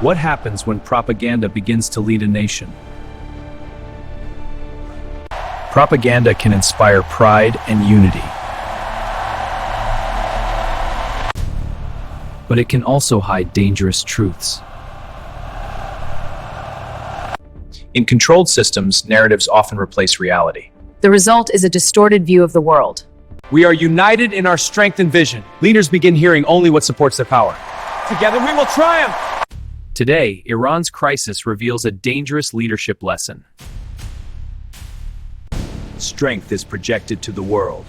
What happens when propaganda begins to lead a nation? Propaganda can inspire pride and unity. But it can also hide dangerous truths. In controlled systems, narratives often replace reality. The result is a distorted view of the world. We are united in our strength and vision. Leaders begin hearing only what supports their power. Together we will triumph! Today, Iran's crisis reveals a dangerous leadership lesson. Strength is projected to the world.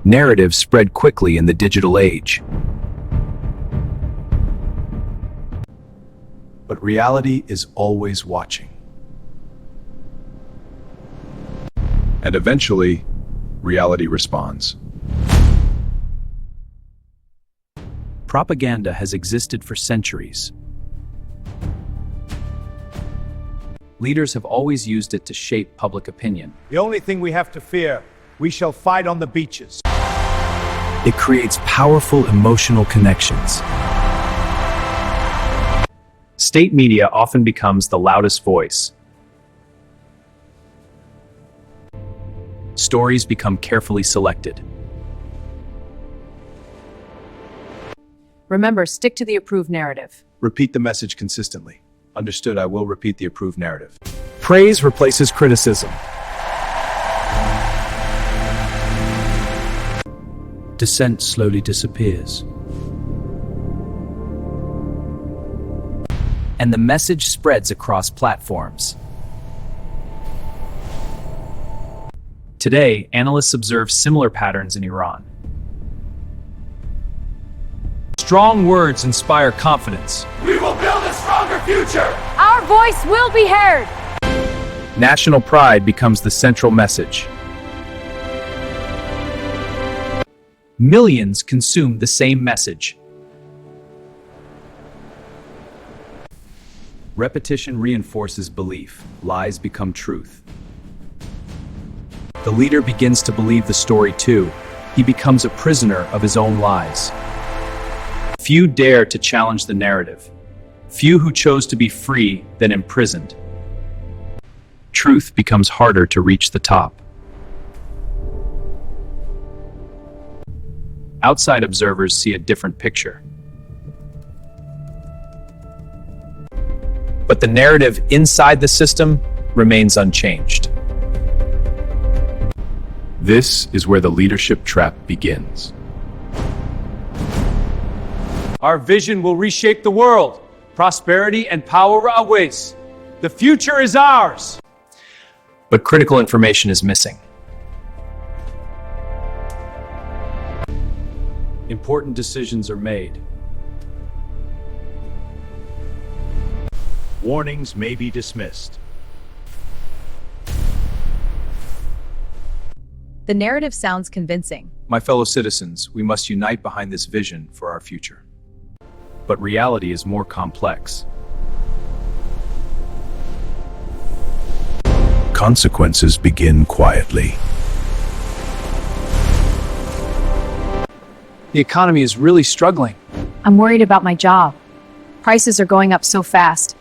Narratives spread quickly in the digital age. But reality is always watching. And eventually, reality responds. Propaganda has existed for centuries. Leaders have always used it to shape public opinion. The only thing we have to fear, we shall fight on the beaches. It creates powerful emotional connections. State media often becomes the loudest voice. Stories become carefully selected. Remember, stick to the approved narrative. Repeat the message consistently. Understood, I will repeat the approved narrative. Praise replaces criticism. Dissent slowly disappears. And the message spreads across platforms. Today, analysts observe similar patterns in Iran. Strong words inspire confidence. We will build a stronger future! Our voice will be heard! National pride becomes the central message. Millions consume the same message. Repetition reinforces belief. Lies become truth. The leader begins to believe the story too. He becomes a prisoner of his own lies. Few dare to challenge the narrative. Few who chose to be free than imprisoned. Truth becomes harder to reach the top. Outside observers see a different picture. But the narrative inside the system remains unchanged. This is where the leadership trap begins. Our vision will reshape the world. Prosperity and power awaits. The future is ours. But critical information is missing. Important decisions are made. Warnings may be dismissed. The narrative sounds convincing. My fellow citizens, we must unite behind this vision for our future. But reality is more complex. Consequences begin quietly. The economy is really struggling. I'm worried about my job. Prices are going up so fast.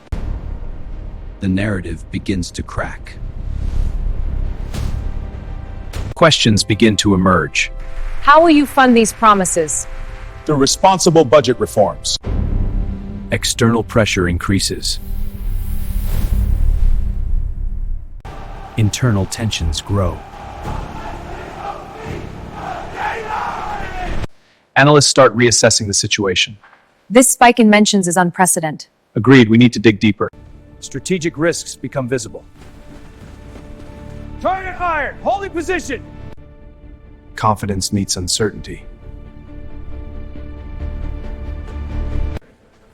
The narrative begins to crack. Questions begin to emerge. How will you fund these promises? Through responsible budget reforms. External pressure increases. Internal tensions grow. Analysts start reassessing the situation. This spike in mentions is unprecedented. Agreed, we need to dig deeper. Strategic risks become visible. Target iron! Holding position! Confidence meets uncertainty.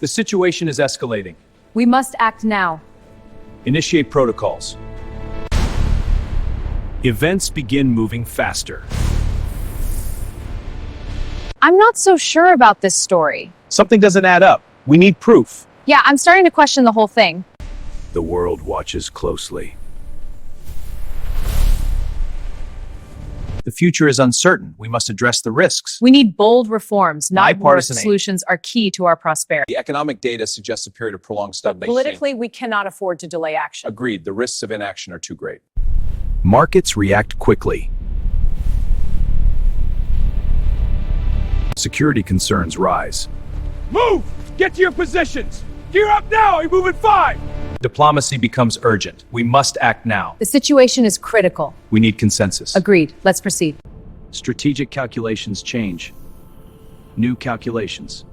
The situation is escalating. We must act now. Initiate protocols. Events begin moving faster. I'm not so sure about this story. Something doesn't add up. We need proof. Yeah, I'm starting to question the whole thing. The world watches closely. The future is uncertain. We must address the risks. We need bold reforms, not Bipartisan aid. solutions are key to our prosperity. The economic data suggests a period of prolonged stagnation. Politically, we cannot afford to delay action. Agreed, the risks of inaction are too great. Markets react quickly. Security concerns rise. Move! Get to your positions! Gear up now! I move at 5! Diplomacy becomes urgent. We must act now. The situation is critical. We need consensus. Agreed. Let's proceed. Strategic calculations change. New calculations.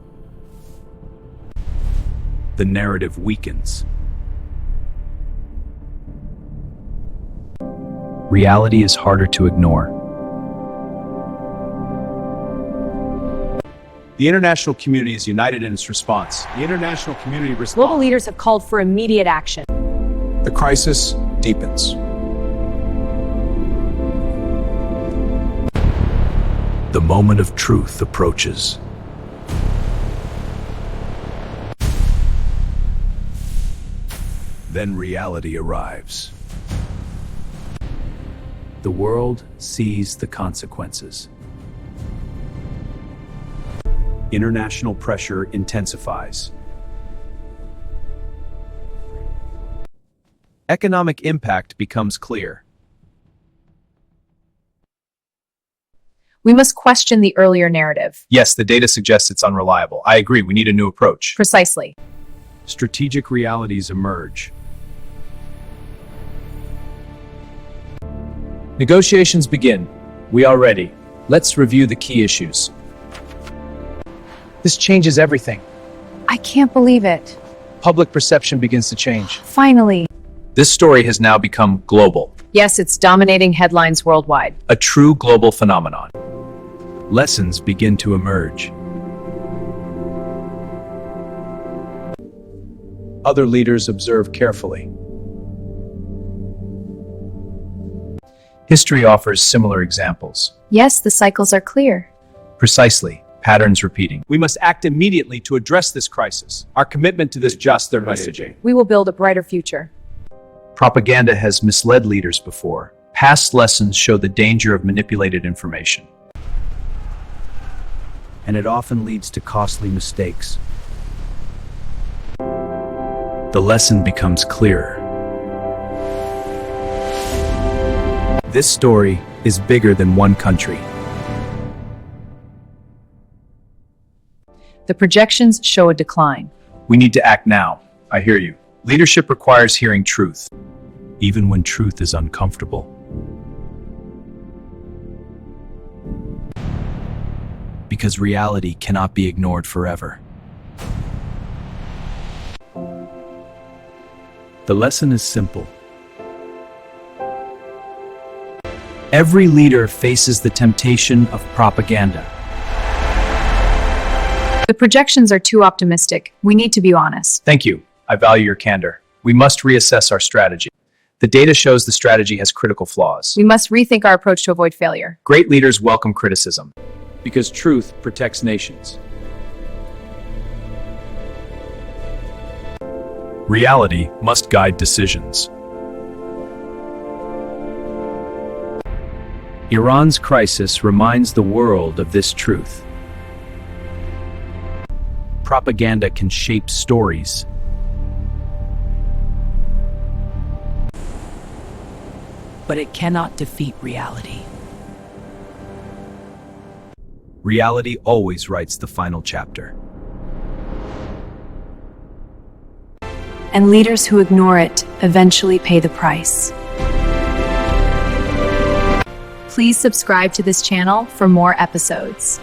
The narrative weakens. Reality is harder to ignore. The international community is united in its response. The international community Global responds. leaders have called for immediate action. The crisis deepens. The moment of truth approaches. Then reality arrives. The world sees the consequences. International pressure intensifies. Economic impact becomes clear. We must question the earlier narrative. Yes, the data suggests it's unreliable. I agree, we need a new approach. Precisely. Strategic realities emerge. Negotiations begin. We are ready. Let's review the key issues. This changes everything. I can't believe it. Public perception begins to change. Finally. This story has now become global, Yes, it's dominating headlines worldwide. a true global phenomenon. Lessons begin to emerge. Other leaders observe carefully. History offers similar examples. Yes, the cycles are clear. Precisely, patterns repeating. We must act immediately to address this crisis. Our commitment to this just their messaging. We will build a brighter future. Propaganda has misled leaders before. Past lessons show the danger of manipulated information. And it often leads to costly mistakes. The lesson becomes clearer. This story is bigger than one country. The projections show a decline. We need to act now. I hear you. Leadership requires hearing truth, even when truth is uncomfortable. Because reality cannot be ignored forever. The lesson is simple. Every leader faces the temptation of propaganda. The projections are too optimistic. We need to be honest. Thank you. I value your candor. We must reassess our strategy. The data shows the strategy has critical flaws. We must rethink our approach to avoid failure. Great leaders welcome criticism. Because truth protects nations. Reality must guide decisions. Iran's crisis reminds the world of this truth. Propaganda can shape stories. But it cannot defeat reality. Reality always writes the final chapter. And leaders who ignore it eventually pay the price. Please subscribe to this channel for more episodes.